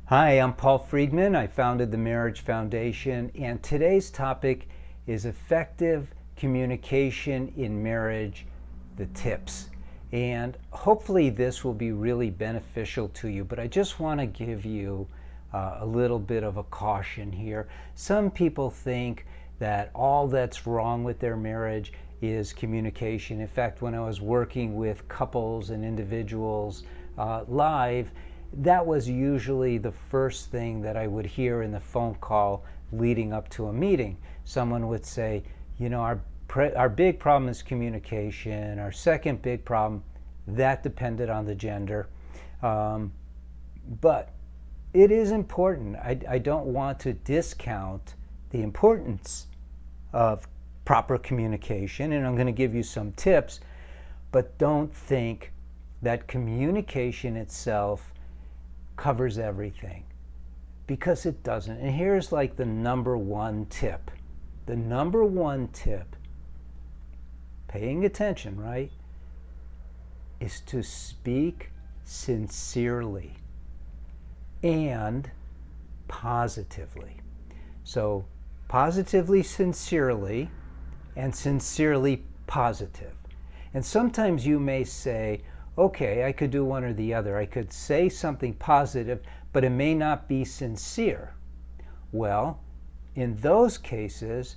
Hi, I'm Paul Friedman. I founded the Marriage Foundation, and today's topic is effective communication in marriage, the tips. And hopefully this will be really beneficial to you, but I just want to give you a little bit of a caution here. Some people think that all that's wrong with their marriage is communication. In fact, when I was working with couples and individuals live, that was usually the first thing that I would hear in the phone call leading up to a meeting. Someone would say, our big problem is communication. Our second big problem, that depended on the gender. But it is important. I don't want to discount the importance of proper communication, and I'm going to give you some tips, but don't think that communication itself covers everything, because it doesn't. And here's like the number one tip. The number one tip, paying attention, right, is to speak sincerely and positively. So positively, sincerely, and sincerely positive. And sometimes you may say, okay, I could do one or the other. I could say something positive, but it may not be sincere. Well, in those cases,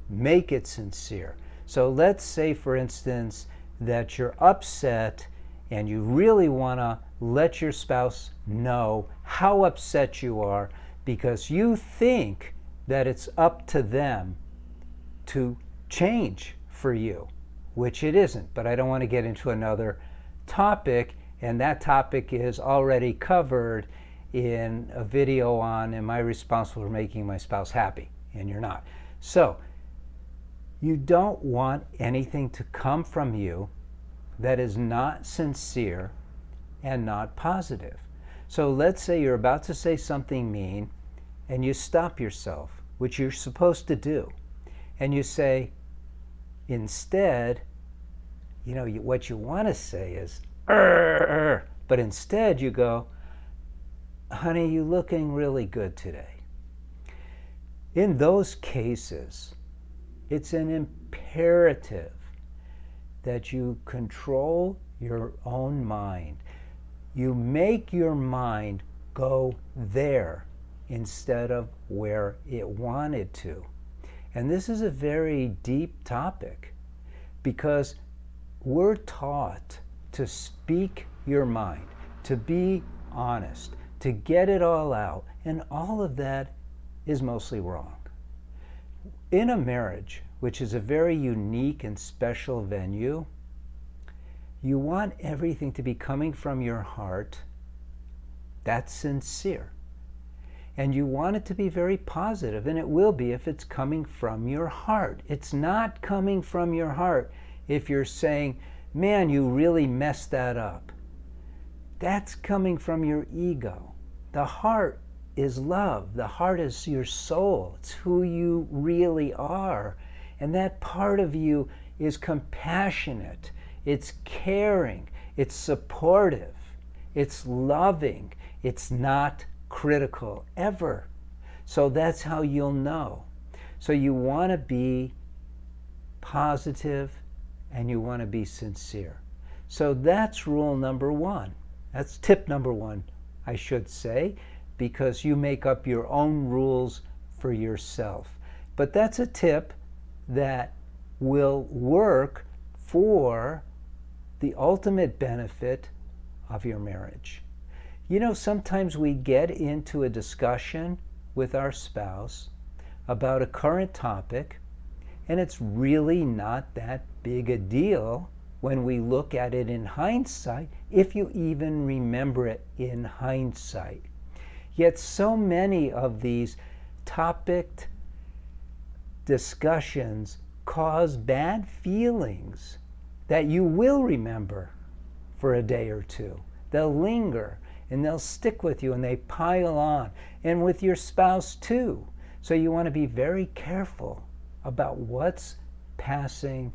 make it sincere. So let's say, for instance, that you're upset and you really want to let your spouse know how upset you are because you think that it's up to them to change for you, which it isn't. But I don't want to get into another topic, and that topic is already covered in a video on am I responsible for making my spouse happy? And you're not. So you don't want anything to come from you that is not sincere and not positive. So let's say you're about to say something mean and you stop yourself, which you're supposed to do, and you say, instead, what you want to say is, but instead you go, honey, you're looking really good today. In those cases, it's an imperative that you control your own mind. You make your mind go there instead of where it wanted to. And this is a very deep topic, because we're taught to speak your mind, to be honest, to get it all out, and all of that is mostly wrong. In a marriage, which is a very unique and special venue, you want everything to be coming from your heart. That's sincere. And you want it to be very positive, and it will be if it's coming from your heart. It's not coming from your heart if you're saying, man, you really messed that up. That's coming from your ego. The heart is love. The heart is your soul. It's who you really are. And that part of you is compassionate. It's caring. It's supportive. It's loving. It's not critical ever. So that's how you'll know. So you want to be positive and you want to be sincere. So that's rule number one. That's tip number one, I should say, because you make up your own rules for yourself. But that's a tip that will work for the ultimate benefit of your marriage. Sometimes we get into a discussion with our spouse about a current topic, and it's really not that big a deal when we look at it in hindsight, if you even remember it in hindsight. Yet so many of these topic discussions cause bad feelings that you will remember for a day or two. They'll linger and they'll stick with you and they pile on, and with your spouse too. So you want to be very careful about what's passing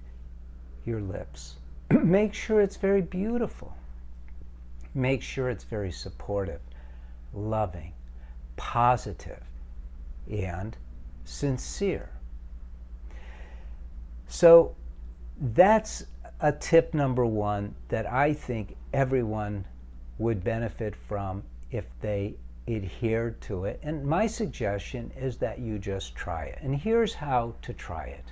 your lips. Make sure it's very beautiful. Make sure it's very supportive, loving. positive and sincere. So that's a tip number one that I think everyone would benefit from if they adhered to it. And my suggestion is that you just try it. And here's how to try it.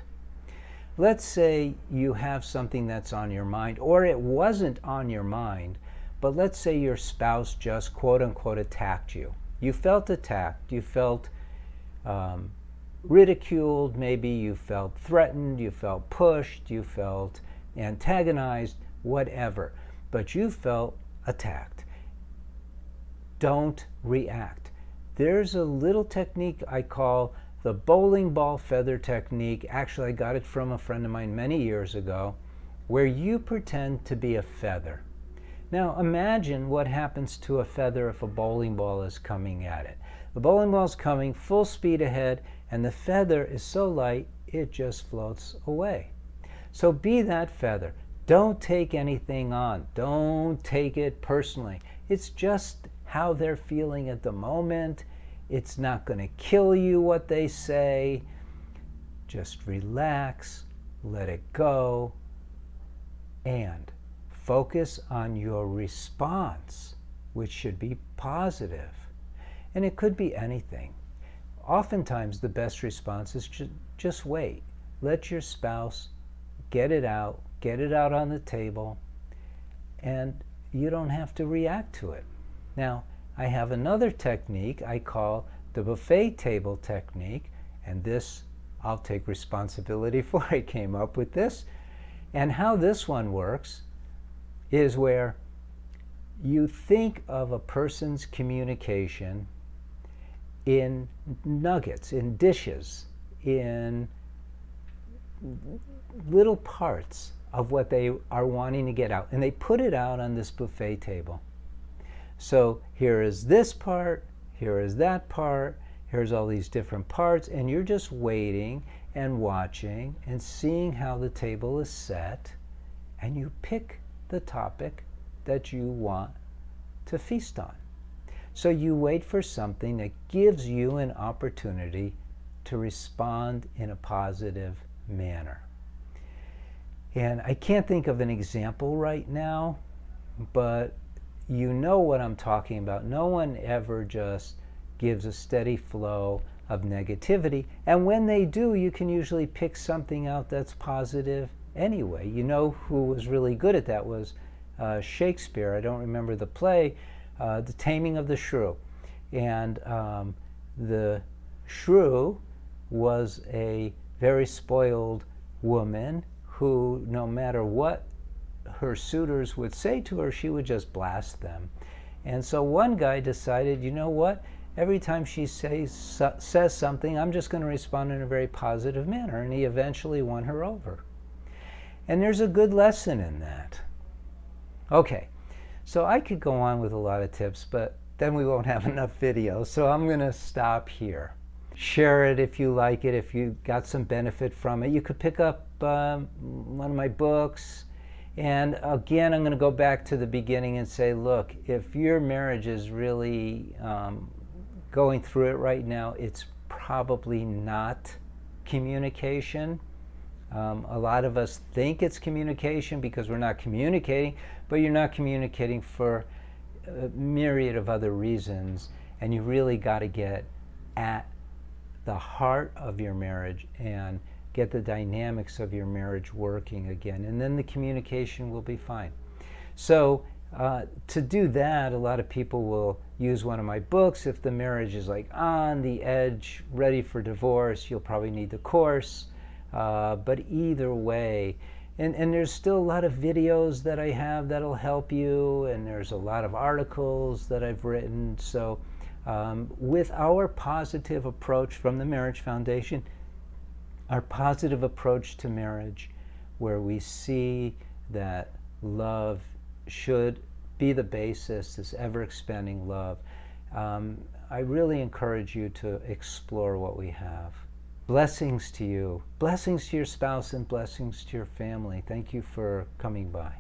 Let's say you have something that's on your mind, or it wasn't on your mind, but let's say your spouse just quote unquote attacked you. You felt attacked, you felt ridiculed, maybe you felt threatened, you felt pushed, you felt antagonized, whatever, but you felt attacked. Don't react. There's a little technique I call the bowling ball feather technique. Actually, I got it from a friend of mine many years ago, where you pretend to be a feather. Now imagine what happens to a feather if a bowling ball is coming at it. The bowling ball is coming full speed ahead, and the feather is so light it just floats away. So be that feather. Don't take anything on. Don't take it personally. It's just how they're feeling at the moment. It's not going to kill you what they say. Just relax, let it go, and focus on your response, which should be positive. And it could be anything. Oftentimes the best response is just wait. Let your spouse get it out on the table, and you don't have to react to it. Now, I have another technique I call the buffet table technique, and this I'll take responsibility for. I came up with this. And how this one works is where you think of a person's communication in nuggets, in dishes, in little parts of what they are wanting to get out. And they put it out on this buffet table. So here is this part, here is that part, here's all these different parts, and you're just waiting and watching and seeing how the table is set, and you pick the topic that you want to feast on. So you wait for something that gives you an opportunity to respond in a positive manner. And I can't think of an example right now, but you know what I'm talking about. No one ever just gives a steady flow of negativity. And when they do, you can usually pick something out that's positive anyway. You know who was really good at that was Shakespeare. I don't remember the play, The Taming of the Shrew. And the shrew was a very spoiled woman who, no matter what her suitors would say to her, she would just blast them. And so one guy decided, you know what? Every time she says something, I'm just going to respond in a very positive manner. And he eventually won her over. And there's a good lesson in that. Okay, so I could go on with a lot of tips, but then we won't have enough videos. So I'm going to stop here. Share it if you like it, if you got some benefit from it. You could pick up one of my books. And again, I'm going to go back to the beginning and say, look, if your marriage is really going through it right now, it's probably not communication. A lot of us think it's communication because we're not communicating, but you're not communicating for a myriad of other reasons. And you really got to get at the heart of your marriage and get the dynamics of your marriage working again, and then the communication will be fine. So to do that, a lot of people will use one of my books. If the marriage is like on the edge, ready for divorce, you'll probably need the course. But either way, and there's still a lot of videos that I have that'll help you, and there's a lot of articles that I've written. So with our positive approach from the Marriage Foundation, our positive approach to marriage, where we see that love should be the basis, this ever-expanding love, I really encourage you to explore what we have. Blessings to you, blessings to your spouse, and blessings to your family. Thank you for coming by.